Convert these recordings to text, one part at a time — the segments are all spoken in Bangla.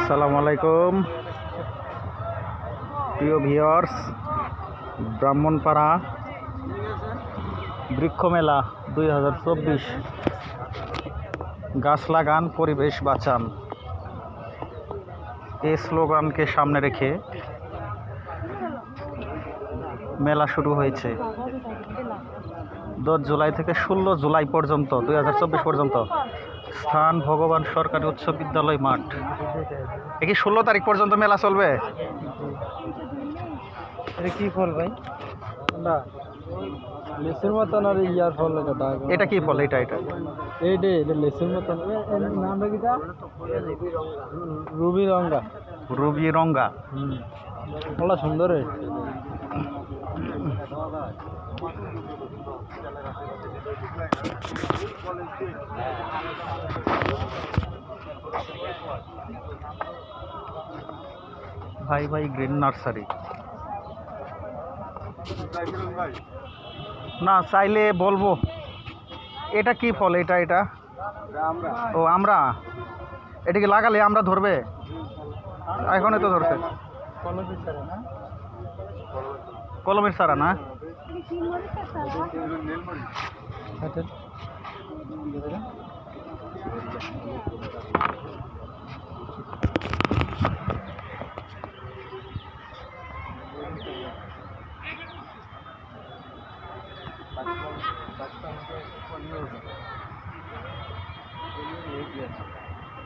আসসালামু আলাইকুম প্রিয় ভিউয়ার্স, ব্রাহ্মণপাড়া বৃক্ষ মেলা 2024 গাছ লাগান পরিবেশ বাঁচান এই স্লোগানকে সামনে রেখে মেলা শুরু হয়েছে 10 জুলাই থেকে 16 জুলাই পর্যন্ত 2024 পর্যন্ত। স্থান ভগবান সরকারি উচ্চ বিদ্যালয় মাঠ। এ কি 16 তারিখ পর্যন্ত মেলা চলবে? এটা কি ফল ভাই? না লেসুর মতন আর ইয়ার ফল এটা। এটা কি ফল? এটা এটা লেসুর মতন। নামটা কিটা? রুবি রঙ্গা। রুবি রঙ্গা। ফলটা সুন্দর। ভাই ভাই গ্রিন নার্সারি। না চাইলে বলবো। এটা কি ফল? এটা ও আমরা। এটাকে লাগালে আমরা ধরবে? এখনই তো ধরছে। কলমের চারা না?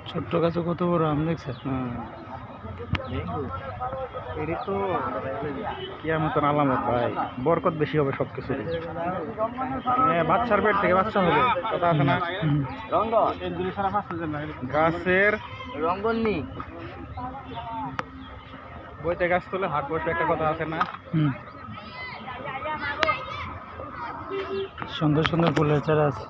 ছোট্ট গাছে কত বড় আম দেখছে। এটি তো কিয়ামতের আলামত ভাই। বরকত বেশি হবে সব কিছু। বাচ্চার পেট থেকে বাচ্চা হবে, কথা আছে না? গাছের রঙ্গনি বইতে গাছ তোলে হাট বসে, একটা কথা আছে না? সুন্দর সুন্দর ফুলের চারা আছে।